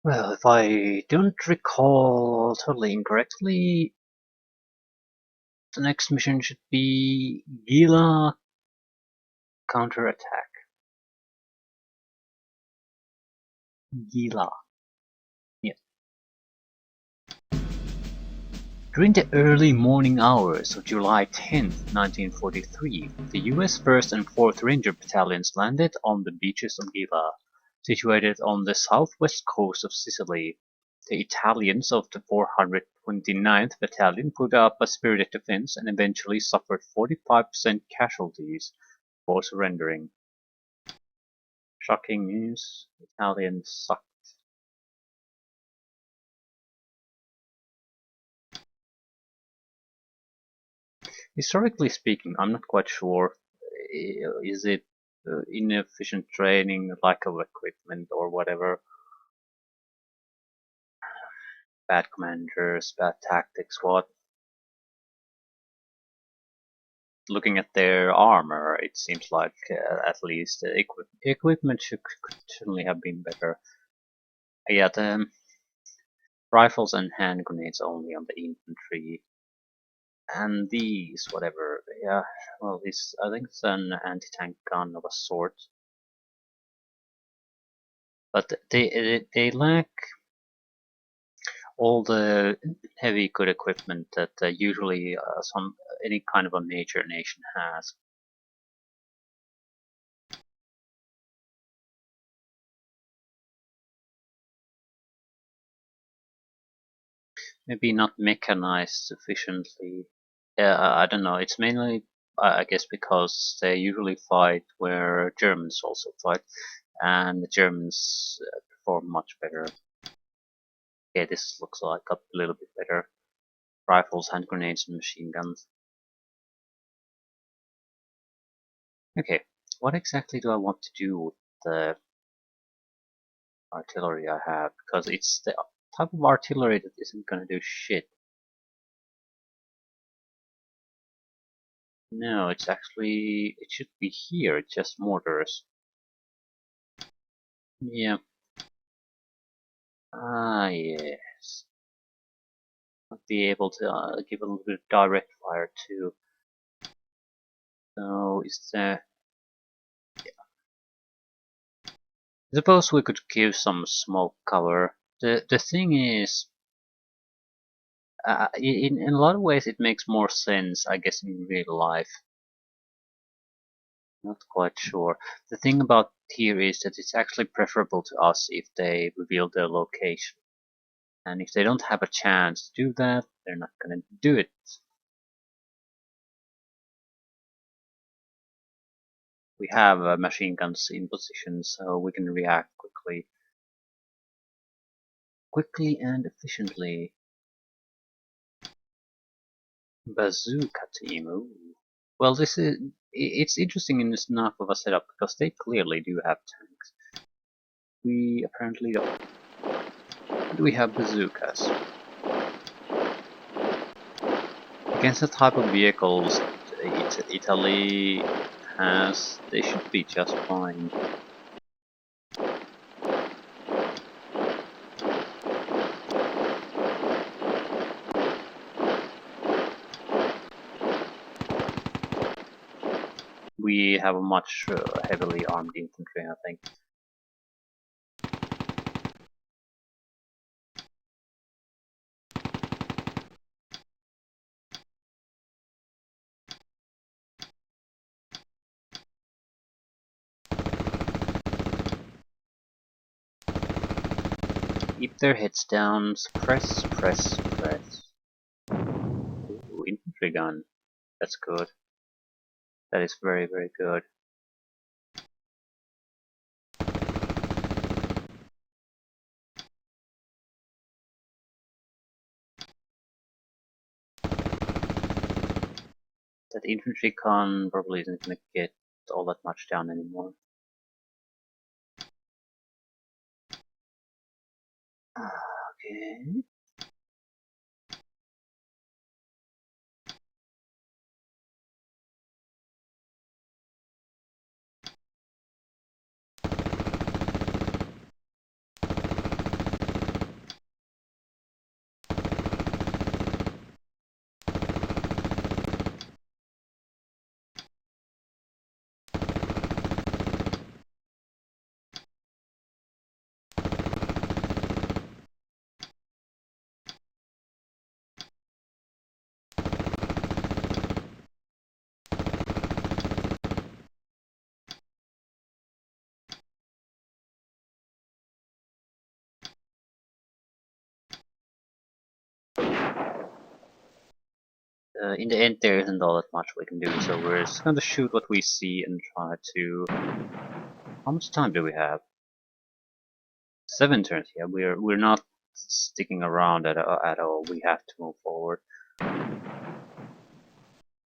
Well, if I don't recall totally incorrectly, the next mission should be Gela counterattack. Gela. Yeah. During the early morning hours of July 10th, 1943, the US 1st and 4th Ranger Battalions landed on the beaches of Gela, situated on the southwest coast of Sicily. The Italians of the 429th Battalion put up a spirited defense and eventually suffered 45% casualties before surrendering. Shocking news, Italians suck. Historically speaking, I'm not quite sure. Is it inefficient training, lack of equipment, or whatever? Bad commanders, bad tactics, what? Looking at their armor, it seems like at least the equipment could certainly have been better. Yeah, the rifles and hand grenades only on the infantry. And these, whatever, yeah, well, this, I think it's an anti-tank gun of a sort. But they lack all the heavy good equipment that usually any kind of a major nation has. Maybe not mechanized sufficiently. I don't know. It's mainly, I guess, because they usually fight where Germans also fight, and the Germans perform much better. Okay, this looks like a little bit better. Rifles, hand grenades, and machine guns. Okay, what exactly do I want to do with the artillery I have? Because it's the type of artillery that isn't gonna do shit. No, it's actually, it should be here, it's just mortars. Yeah. Ah, yes. I'll be able to give a little bit of direct fire too. So, is there... I suppose we could give some smoke cover. The thing is, in a lot of ways it makes more sense, I guess, in real life. Not quite sure. The thing about here is that it's actually preferable to us if they reveal their location. And if they don't have a chance to do that, they're not gonna do it. We have machine guns in position, so we can react quickly. Quickly and efficiently. Bazooka team. Ooh. Well, it's interesting in this enough of a setup because they clearly do have tanks. We apparently don't. We have bazookas. Against the type of vehicles Italy has, they should be just fine. We have a much heavily armed infantry, I think. Keep their heads down, suppress, press, press. Ooh, infantry gun. That's good. That is very, very good. That infantry con probably isn't going to get all that much down anymore. Okay. in the end there isn't all that much we can do, so we're just going to shoot what we see and try to... How much time do we have? 7 turns, yeah, we're not sticking around at all, we have to move forward.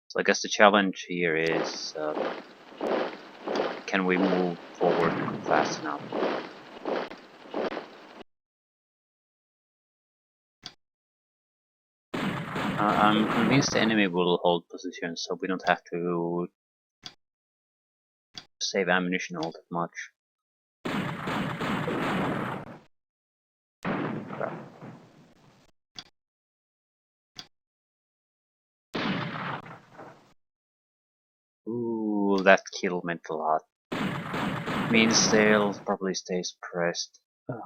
So I guess the challenge here is, can we move forward fast enough? I'm convinced the enemy will hold position, so we don't have to save ammunition all that much. Crap. Ooh, that kill meant a lot. Means they'll probably stay suppressed. Oh,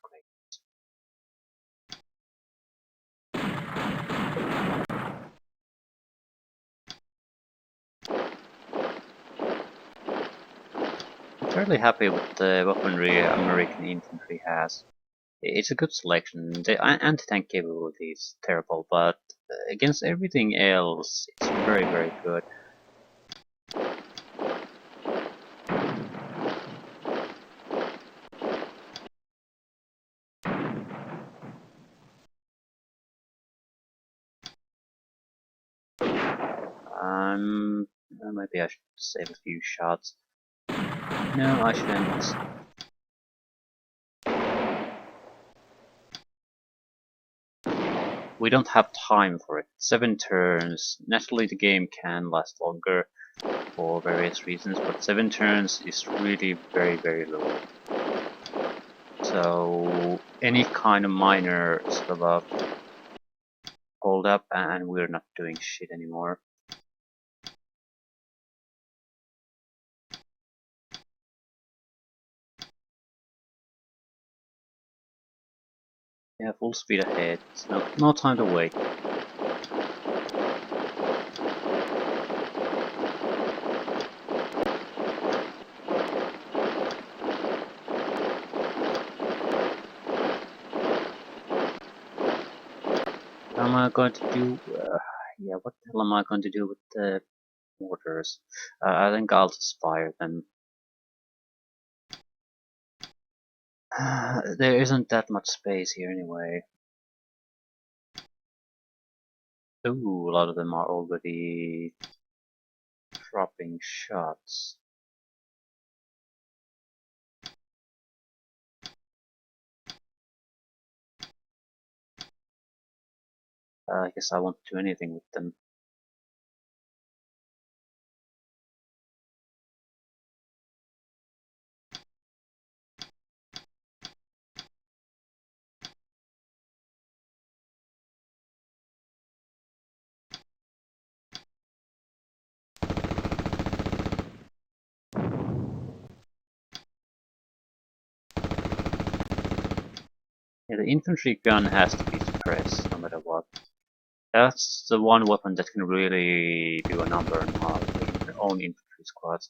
great. I'm fairly happy with the weaponry American infantry has. It's a good selection. The anti-tank capability is terrible, but against everything else, it's very, very good. Maybe I should save a few shots. No, I shouldn't. We don't have time for it. 7 turns. Naturally, the game can last longer for various reasons, but 7 turns is really very, very low. So any kind of minor sort of a hold up, and we're not doing shit anymore. Yeah, full speed ahead. No time to wait. What am I going to do? Yeah, what the hell am I going to do with the mortars? I think I'll just fire them. There isn't that much space here anyway. Ooh, a lot of them are already dropping shots. I guess I won't do anything with them. Yeah, the infantry gun has to be suppressed no matter what. That's the one weapon that can really do a number on our own infantry squads.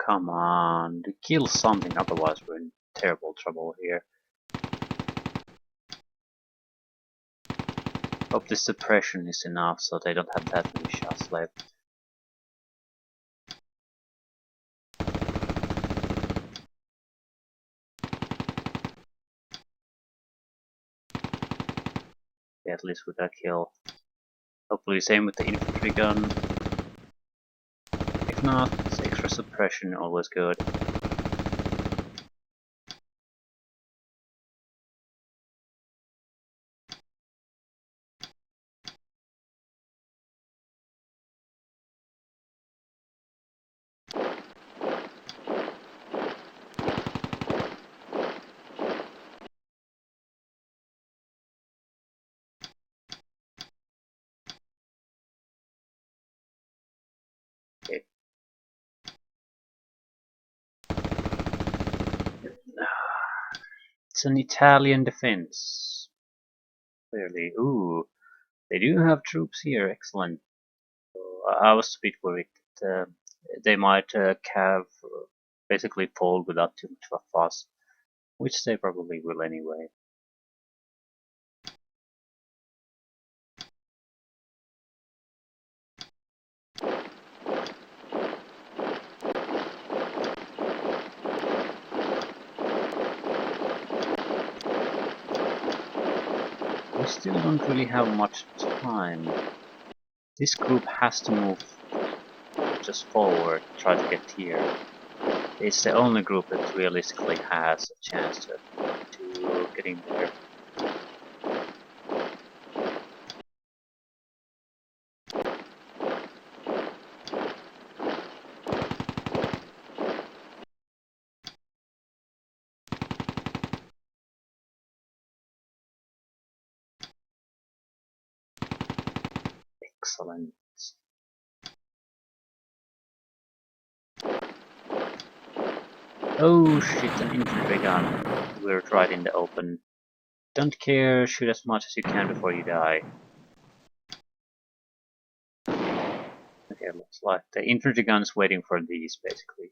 Come on, to kill something, otherwise we're in terrible trouble here. Hope this suppression is enough so they don't have that many shots left. Yeah, at least with that kill. Hopefully same with the infantry gun. If not, it's extra suppression, always good. It's an Italian defense. Clearly. Ooh, they do have troops here. Excellent. I was a bit worried that they might have basically fold without too much of a fuss, which they probably will anyway. We still don't really have much time. This group has to move just forward, try to get here. It's the only group that realistically has a chance to get in there. Excellent. Oh shit, an infantry gun. We're right in the open. Don't care, shoot as much as you can before you die. Okay, looks like the infantry gun's waiting for these, basically.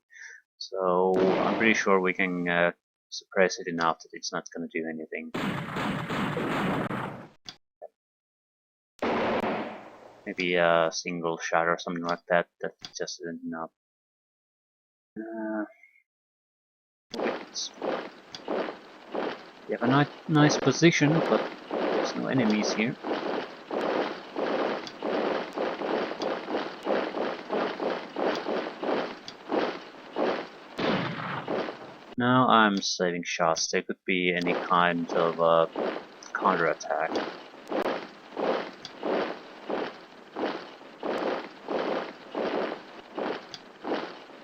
So, I'm pretty sure we can suppress it enough that it's not gonna do anything. Maybe a single shot or something like that, that just isn't enough. We have a nice position, but there's no enemies here. Now I'm saving shots. There could be any kind of counterattack.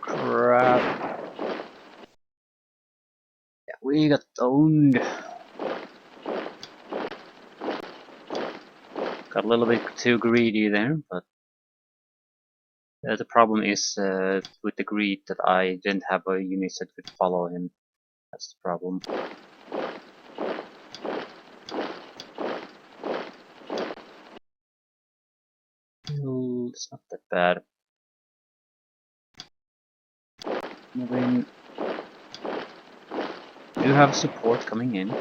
Crap. Yeah, we got owned. Got a little bit too greedy there, but the problem is with the greed that I didn't have a unit that could follow him. That's the problem. Well, it's not that bad. Moving. We do have support coming in.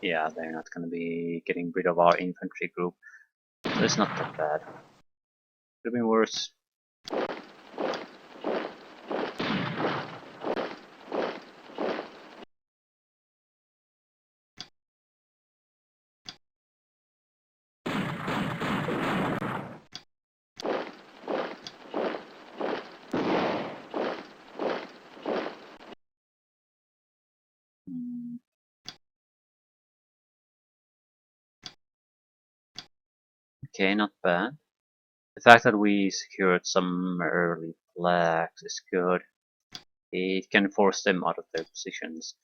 Yeah, they're not gonna be getting rid of our infantry group. So it's not that bad. Could have been worse. Okay, not bad. The fact that we secured some early flags is good. It can force them out of their positions.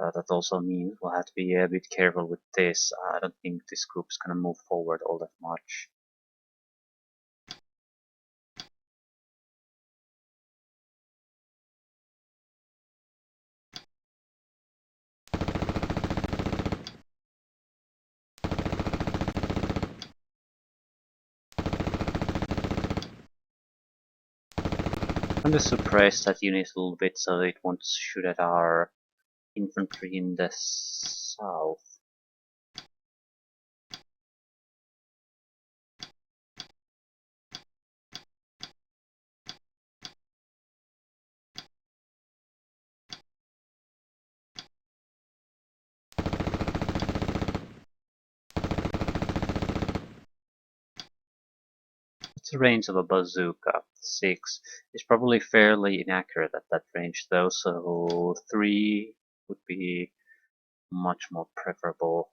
That also means we'll have to be a bit careful with this. I don't think this group's gonna move forward all that much. I'm just suppress that unit a little bit so it won't shoot at our infantry in the south. What's the range of a bazooka? 6. It's probably fairly inaccurate at that range though, so 3 would be much more preferable.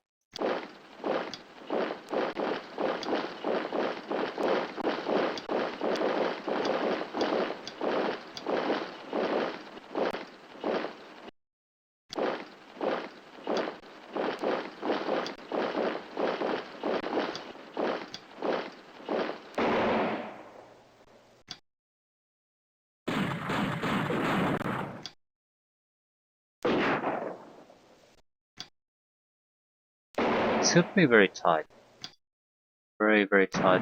This could be very tight. Very, very tight.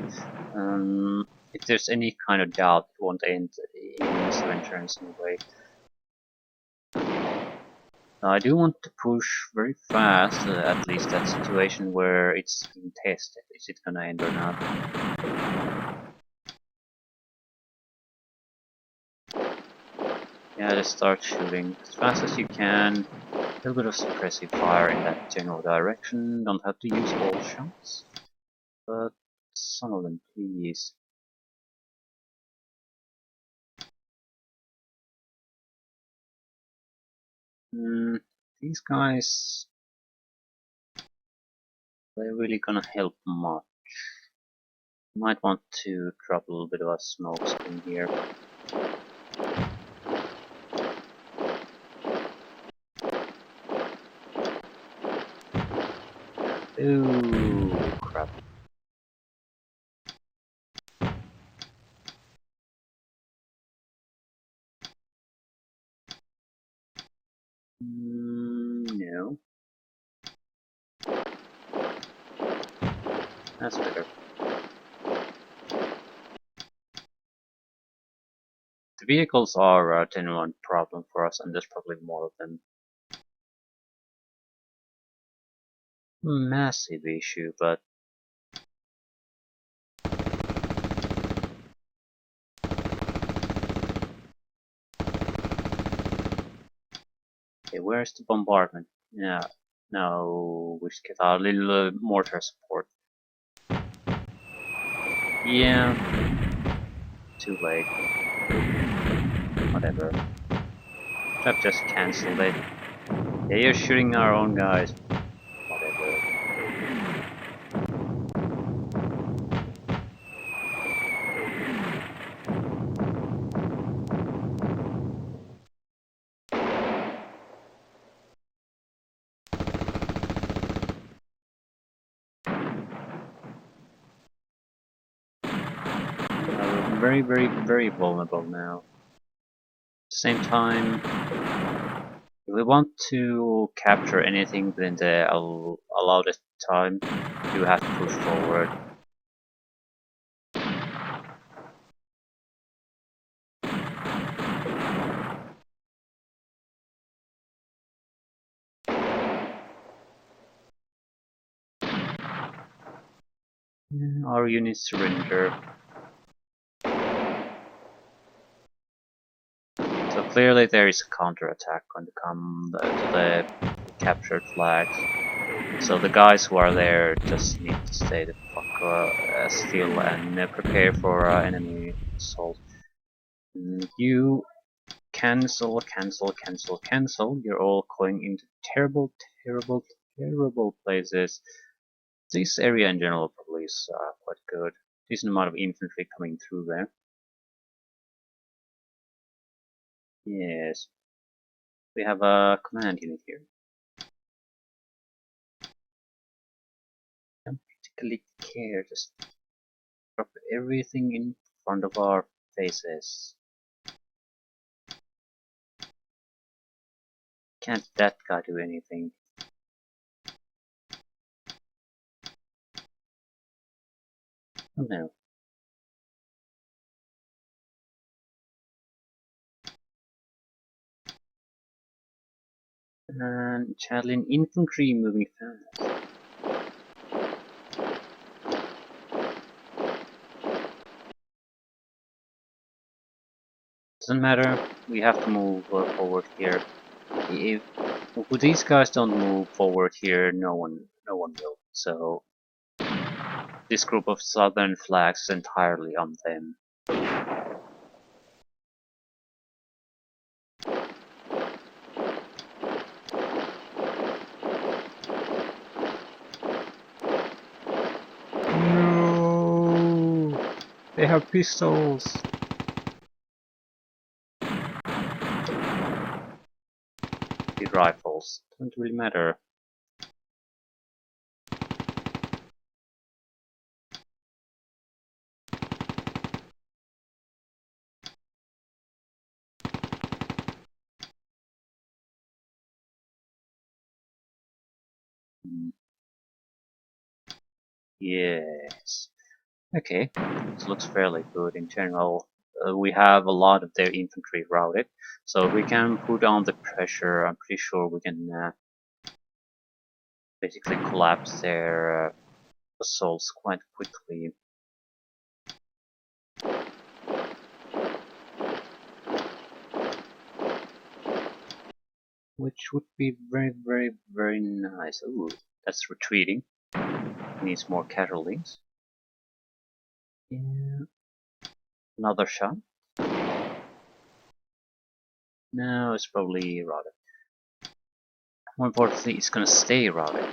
If there's any kind of doubt, it won't end in seven turns anyway. Now, I do want to push very fast, at least that situation where it's being tested. Is it gonna end or not? Yeah, just start shooting as fast as you can. A little bit of suppressive fire in that general direction. Don't have to use all shots, but some of them, please. These guys, they're really gonna help much. Might want to drop a little bit of a smoke screen here. Ooh, crap. No. That's better. The vehicles are a genuine problem for us, and there's probably more of them. Massive issue, but okay, where's the bombardment? Yeah, no, we should get a little mortar support. Yeah, too late. Whatever. I've just cancelled it. Yeah, you're shooting our own guys. Whatever. We're very, very, very vulnerable now. At the same time, if we want to capture anything within the allowed time, you have to push forward. Our units surrender. So clearly there is a counterattack going to come to the captured flags. So the guys who are there just need to stay the fuck still and prepare for enemy assault. You cancel, cancel, cancel, cancel. You're all going into terrible, terrible, terrible places. This area in general probably is quite good. Decent amount of infantry coming through there. Yes. We have a command unit here. Don't particularly care, just drop everything in front of our faces. Can't that guy do anything? Oh no. And Chatelain infantry moving fast. Doesn't matter, we have to move forward here. If these guys don't move forward here, no one will. So this group of southern flags is entirely on them. No, they have pistols. The rifles don't really matter. Yes. Okay, this looks fairly good in general. We have a lot of their infantry routed, so we can put on the pressure. I'm pretty sure we can basically collapse their assaults quite quickly. Which would be very, very, very nice. Ooh, that's retreating. Needs more casualties. Yeah. Another shot. No, it's probably routed. More importantly, it's gonna stay routed.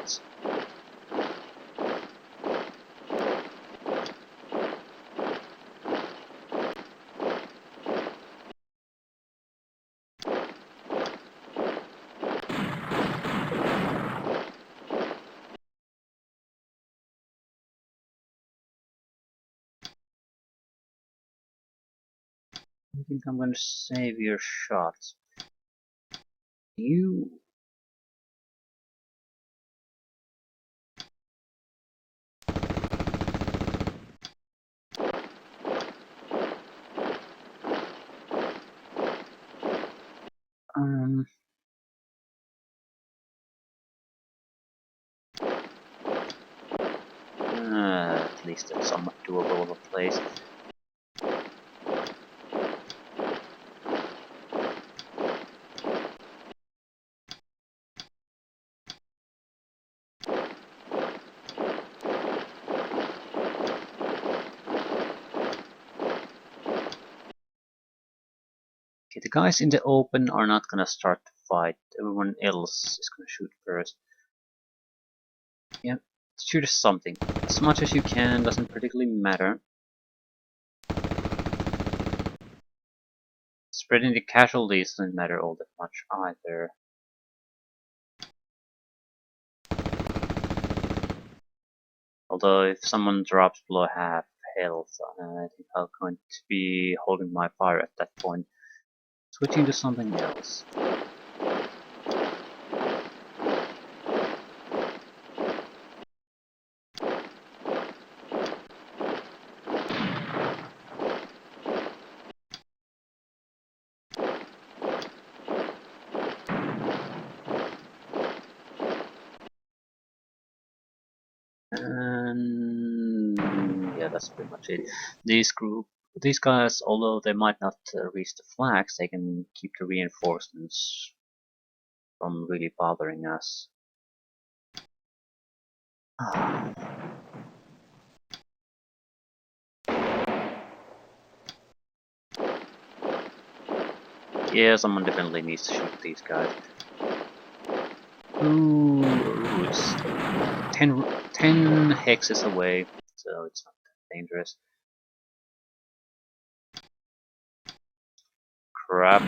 I think I'm gonna save your shots. You... Um... at least it's somewhat doable of a place. Okay, the guys in the open are not gonna start to fight. Everyone else is gonna shoot first. Yep, shoot something. As much as you can, doesn't particularly matter. Spreading the casualties doesn't matter all that much either. Although if someone drops below half health, I think I'm going to be holding my fire at that point. Switching to something else. And yeah, that's pretty much it. These guys, although they might not reach the flags, they can keep the reinforcements from really bothering us. Yeah, someone definitely needs to shoot these guys. Ooh, it's 10 hexes away, so it's not that dangerous. Crap.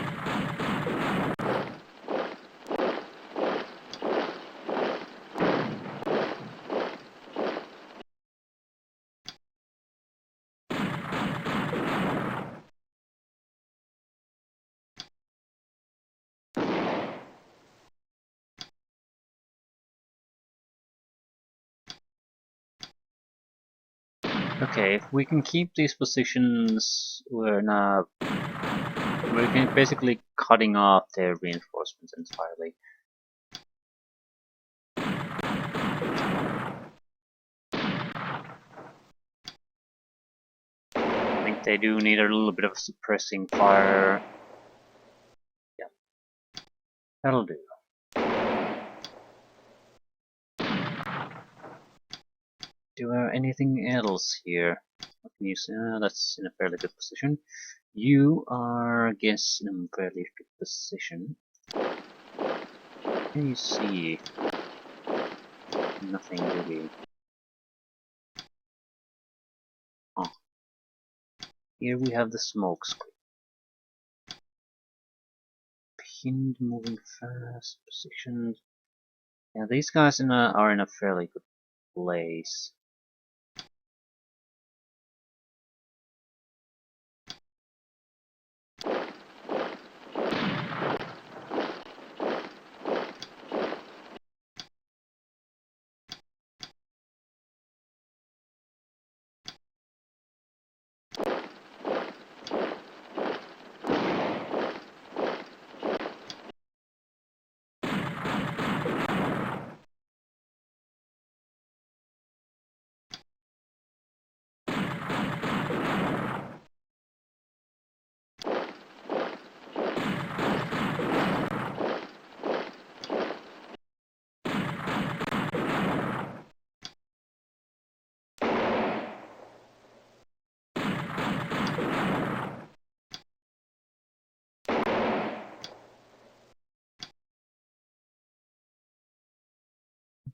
Okay, if we can keep these positions, we're basically cutting off their reinforcements entirely. I think they do need a little bit of suppressing fire. Yeah, that'll do. Do we have anything else here? What can you say? That's in a fairly good position. You are, I guess, in a fairly good position. Can you see? Nothing really. Oh. Here we have the smoke screen. Pinned, moving fast, positioned. Yeah, these guys are in a fairly good place.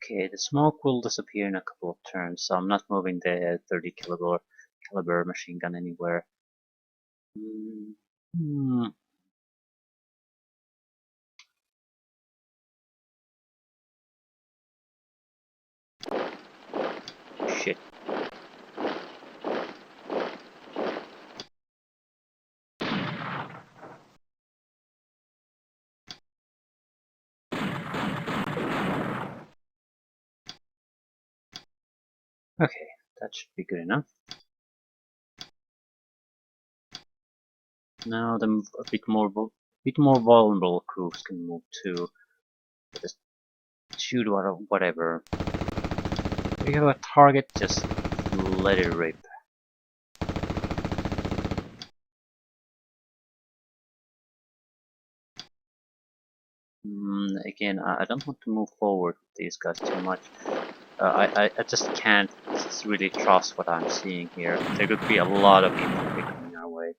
Okay, the smoke will disappear in a couple of turns, so I'm not moving the 30 caliber machine gun anywhere. Hmm. Shit. Okay, that should be good enough. Now the a bit more vulnerable crews can move too. Just shoot whatever. If you have a target, just let it rip. Again, I don't want to move forward with these guys too much. I just can't really trust what I'm seeing here. There could be a lot of infantry coming our way.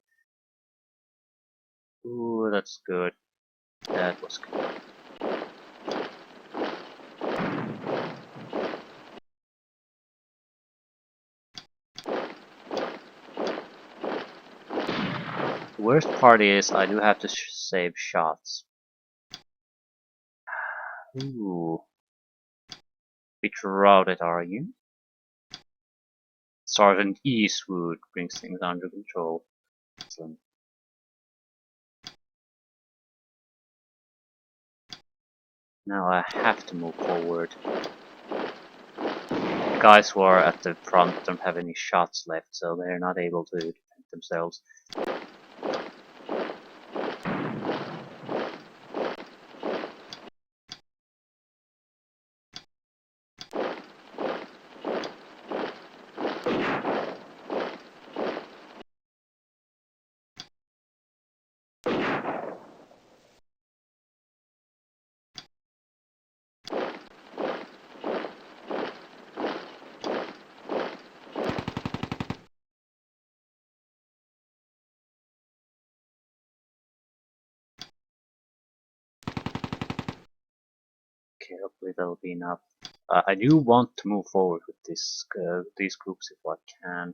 Ooh, that's good. That was good. The worst part is I do have to save shots. Ooh. Bit routed, are you? Sergeant Eastwood brings things under control. Excellent. Now I have to move forward. The guys who are at the front don't have any shots left, so they're not able to defend themselves. Okay, hopefully that'll be enough. I do want to move forward with these groups if I can.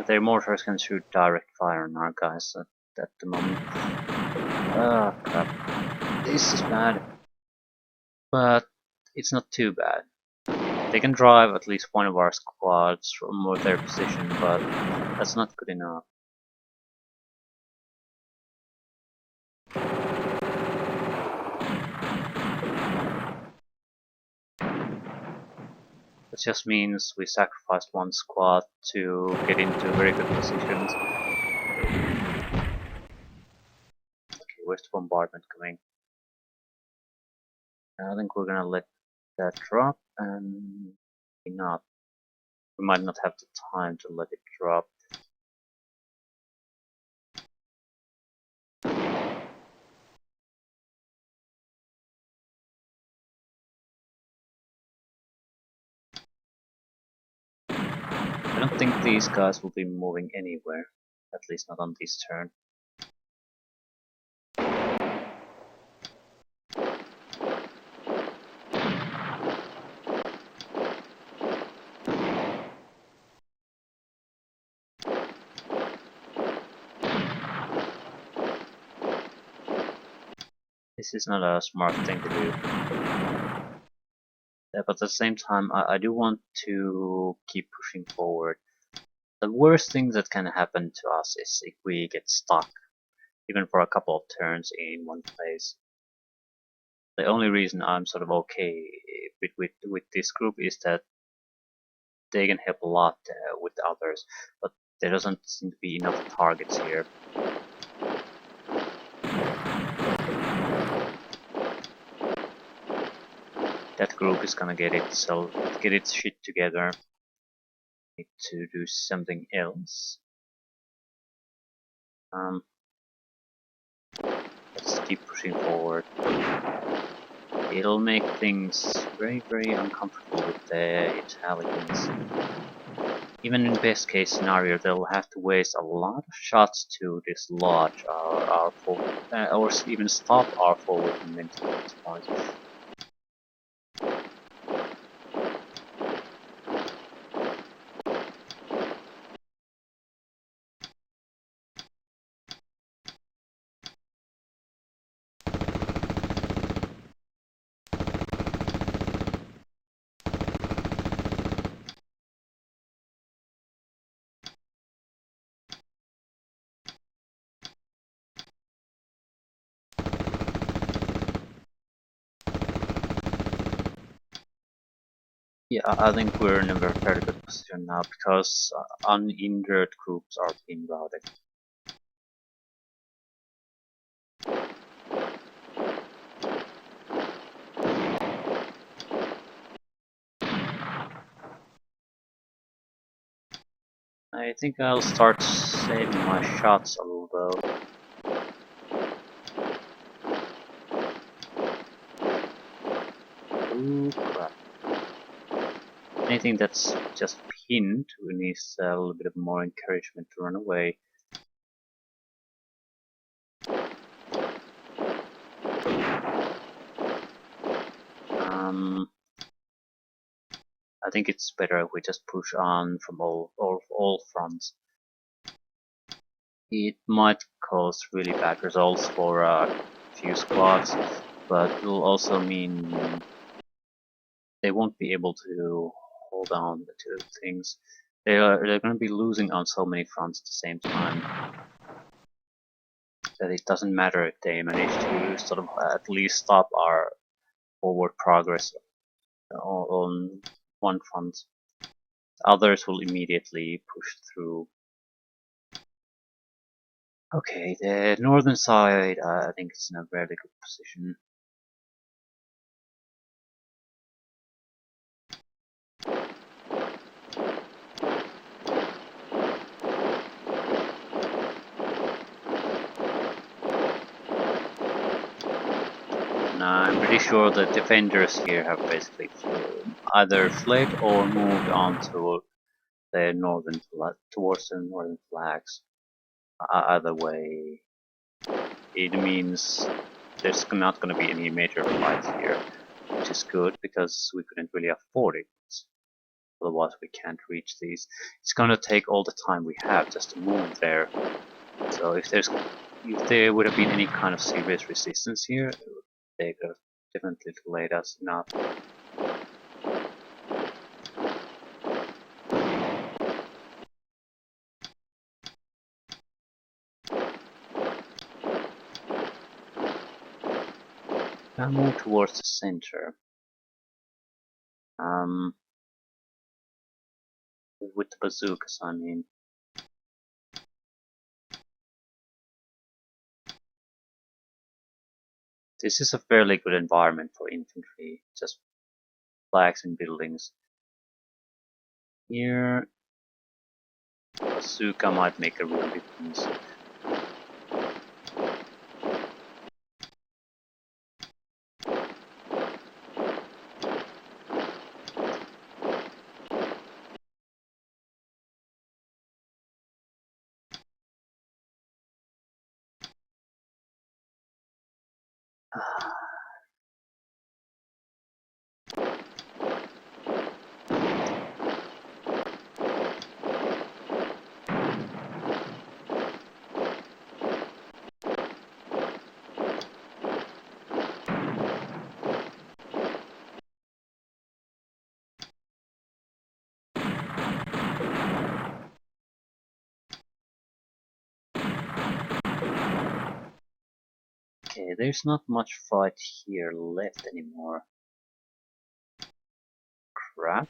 Their mortars can shoot direct fire on our guys at the moment. Oh crap. This is bad. But it's not too bad. They can drive at least one of our squads from their position, but that's not good enough. It just means we sacrificed one squad to get into very good positions. Okay, where's the bombardment coming? I think we're gonna let that drop, and maybe not. We might not have the time to let it drop. I don't think these guys will be moving anywhere, at least not on this turn. This is not a smart thing to do. But at the same time, I do want to keep pushing forward. The worst thing that can happen to us is if we get stuck, even for a couple of turns in one place. The only reason I'm sort of okay with this group is that they can help a lot with the others, but there doesn't seem to be enough targets here. That group is gonna get its shit together. Need to do something else. keep pushing forward. It'll make things very, very uncomfortable with the Italians. Even in best case scenario, they'll have to waste a lot of shots to dislodge our forward, or even stop our forward momentum at this point. Yeah, I think we're in a very good position now because uninjured groups are being routed. I think I'll start saving my shots a little though. Ooh, crap. Anything that's just pinned needs a little bit of more encouragement to run away. I think it's better if we just push on from all fronts. It might cause really bad results for a few squads, but it'll also mean they won't be able to hold on to things. They're going to be losing on so many fronts at the same time that it doesn't matter if they manage to sort of at least stop our forward progress on one front. Others will immediately push through. Okay, the northern side I think is in a very good position. And I'm pretty sure the defenders here have basically either fled or moved on to the northern towards the northern flags. Either way, it means there's not going to be any major fights here, which is good because we couldn't really afford it. Otherwise, we can't reach these. It's going to take all the time we have just to move there. So if there would have been any kind of serious resistance here, they could have definitely delayed us enough. Now move towards the center. With the bazookas, I mean. This is a fairly good environment for infantry, just flags and buildings. Here, bazooka might make a real difference. Okay, there's not much fight here left anymore. Crap.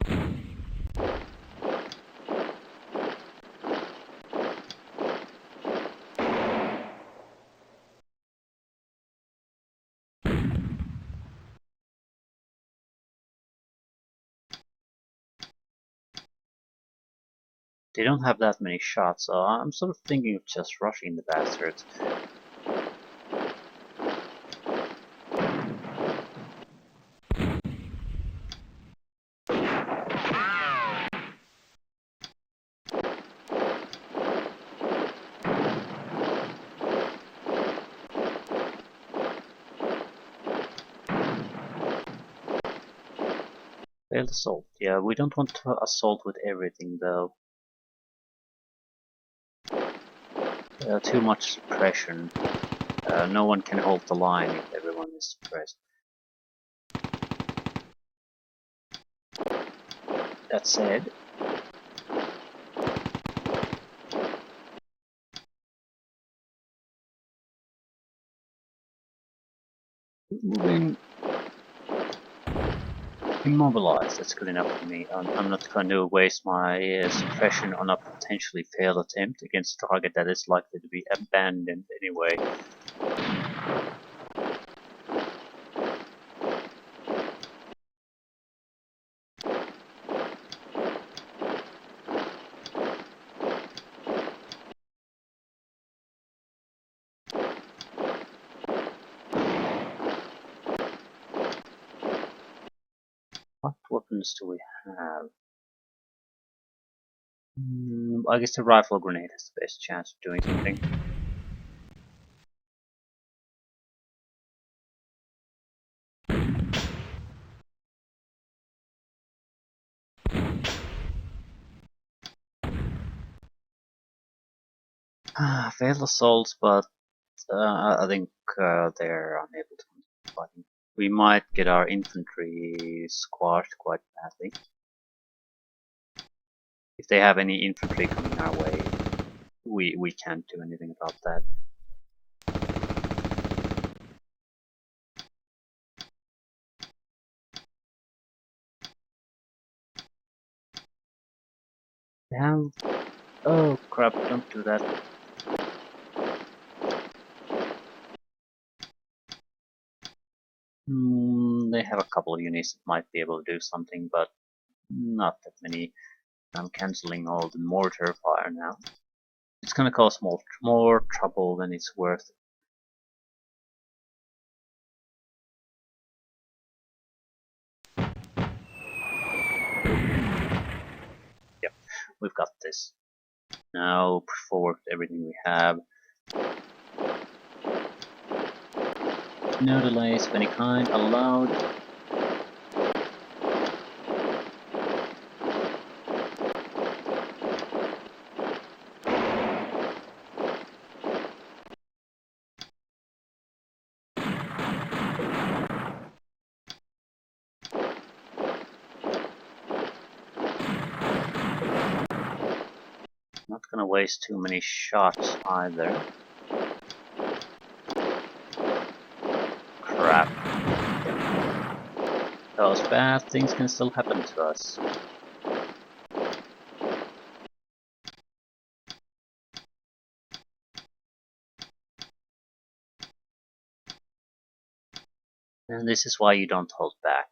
They don't have that many shots, so I'm sort of thinking of just rushing the bastards. Failed assault. Yeah, we don't want to assault with everything though. Too much suppression. No one can hold the line if everyone is suppressed. That said, moving immobilized, that's good enough for me. I'm not going to waste my suppression on a potentially failed attempt against a target that is likely to be abandoned anyway. What weapons do we have? I guess the rifle grenade has the best chance of doing something. Failed assaults, but I think they're unable to fight. We might get our infantry squashed quite badly. If they have any infantry coming our way, we can't do anything about that. Damn. Oh crap, don't do that. They have a couple of units that might be able to do something, but not that many. I'm cancelling all the mortar fire now. It's gonna cause more trouble than it's worth. Yep, we've got this. Now push forward everything we have. No delays of any kind allowed. Not gonna waste too many shots either. Crap. Those bad things can still happen to us. And this is why you don't hold back.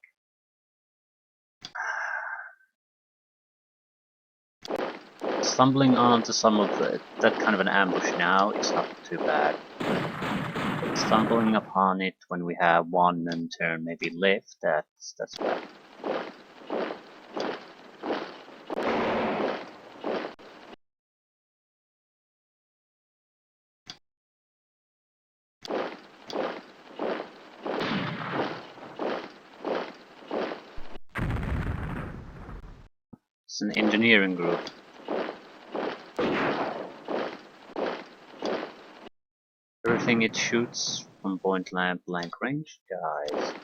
Stumbling onto some of that kind of an ambush now is not too bad. Stumbling upon it when we have one and turn maybe left, that's bad. It's an engineering group. Everything it shoots from point blank range dies.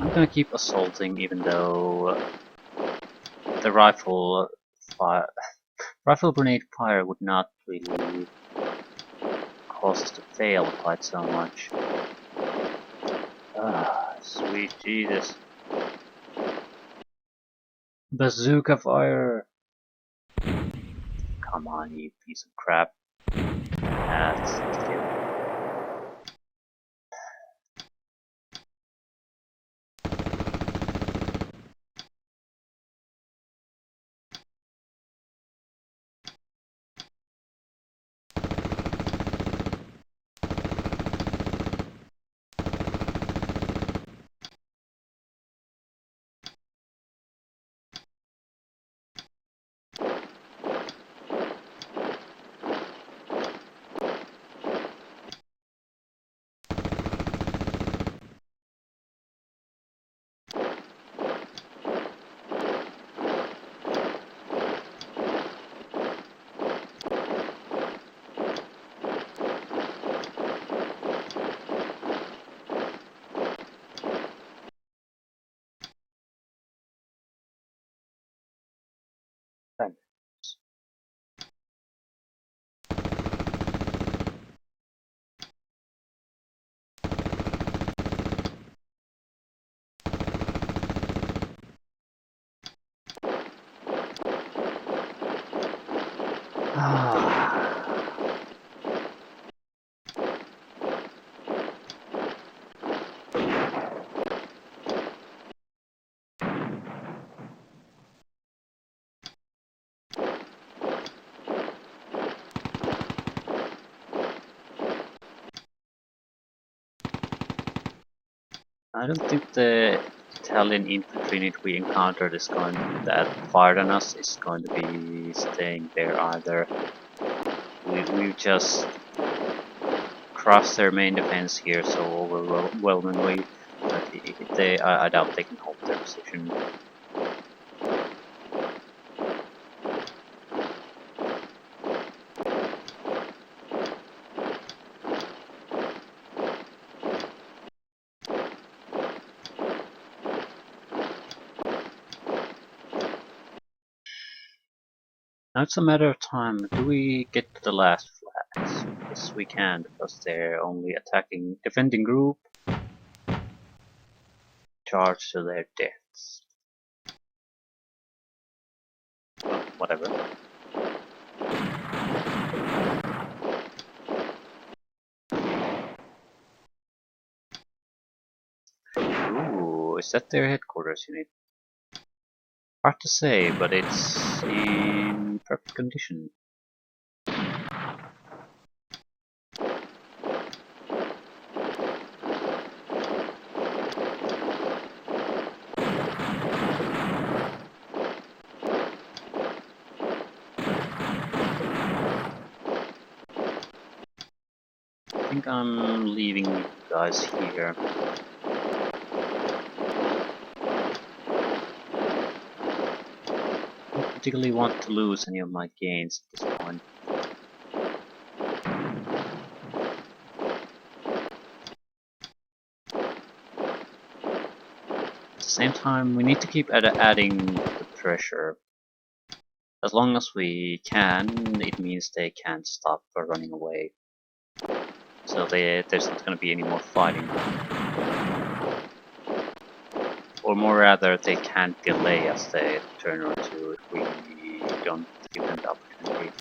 I'm gonna keep assaulting even though the rifle grenade fire would not really cause us to fail quite so much. Ah, sweet Jesus. Bazooka fire! Come on, you piece of crap. That's still. Then. I don't think the Italian infantry unit we encountered is going that fired on us is going to be staying there either. We've just crossed their main defense here so overwhelmingly that I doubt they can hold their position. Now it's a matter of time. Do we get to the last flags? Yes, we can, because they're only attacking defending group. Charge to their deaths. Well, whatever. Ooh, is that their headquarters unit? Hard to say, but it's in perfect condition. I think I'm leaving you guys here. I don't particularly want to lose any of my gains at this point. At the same time, we need to keep adding the pressure. As long as we can, it means they can't stop running away. So there's not going to be any more fighting. Or more rather, they can't delay us a turn or two if we don't give them the opportunity.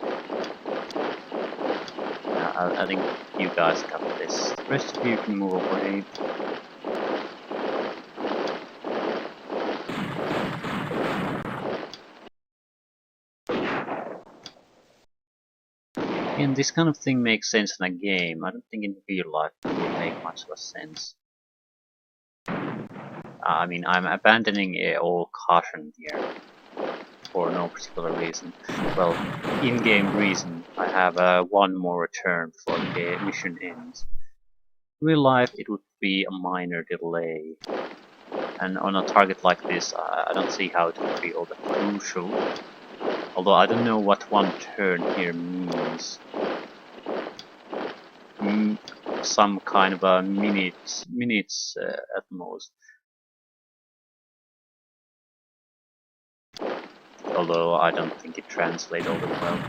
I think you guys got this. The rest of you can move away. And this kind of thing makes sense in a game. I don't think in real life it would make much of a sense. I mean, I'm abandoning all caution here for no particular reason. Well, in-game reason. I have one more return before the mission ends. In real life, it would be a minor delay. And on a target like this, I don't see how it would be all that crucial. Although I don't know what one turn here means. Some kind of a minutes at most. Although I don't think it translates all that well.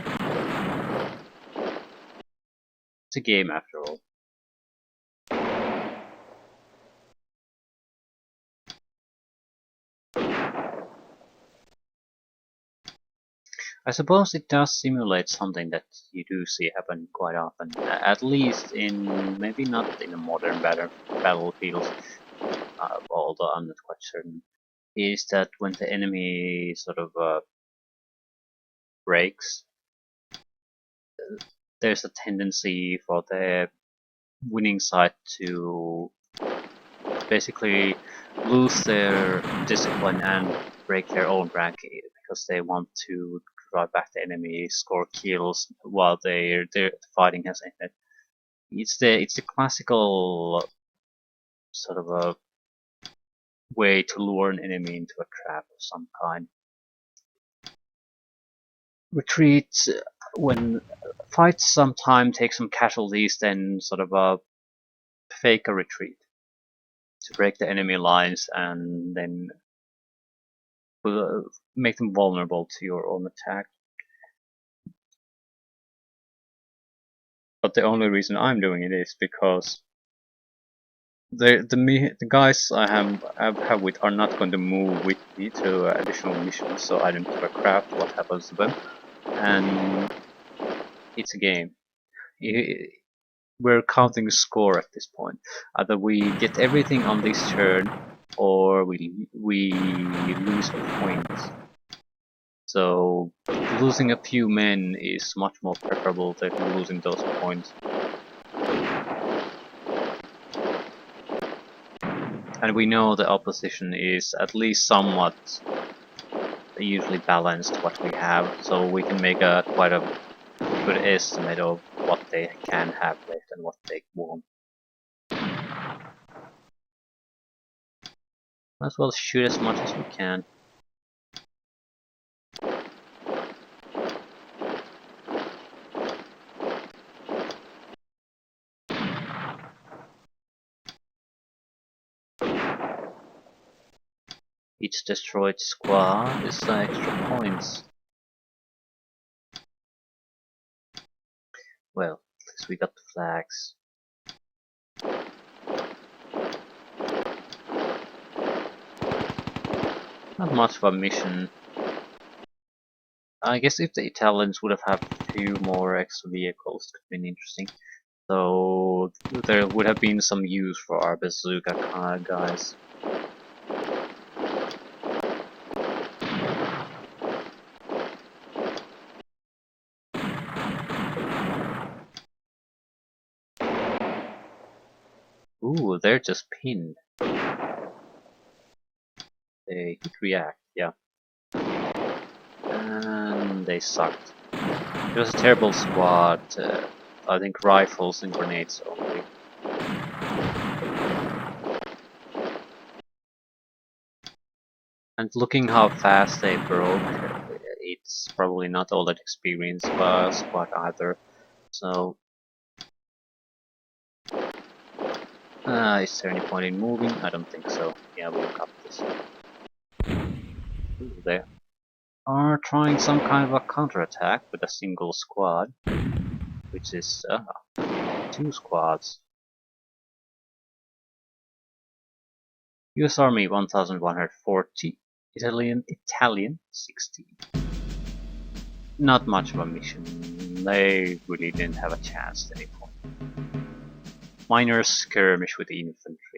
It's a game after all. I suppose it does simulate something that you do see happen quite often, at least in maybe not in a modern battlefield, although I'm not quite certain, is that when the enemy sort of breaks, there's a tendency for the winning side to basically lose their discipline and break their own rank because they want to drive back the enemy, score kills while their fighting has ended. It's the classical sort of a way to lure an enemy into a trap of some kind. Retreat when fights sometime take some casualties, then sort of fake a retreat to break the enemy lines and then will make them vulnerable to your own attack. But the only reason I'm doing it is because the guys I have with are not going to move with me to additional missions, so I don't give a crap what happens to them. And it's a game. We're counting score at this point. Either we get everything on this turn, or we lose points. So losing a few men is much more preferable than losing those points. And we know the opposition is at least somewhat usually balanced what we have, so we can make a quite a good estimate of what they can have left and what they won't. Might as well shoot as much as we can. Each destroyed squad is extra points. Well, at least we got the flags. Not much of a mission. I guess if the Italians would have had a few more extra vehicles, it could have been interesting. So there would have been some use for our bazooka guys. Ooh, they're just pinned. They hit react, yeah. And they sucked. It was a terrible squad. I think rifles and grenades only. And looking how fast they broke, it's probably not all that experienced squad either. So, is there any point in moving? I don't think so. Yeah, we'll cut this. Ooh, they are trying some kind of a counterattack with a single squad, which is 2 squads. US Army 1140, Italian 16. Not much of a mission. They really didn't have a chance at any point. Minor skirmish with the infantry.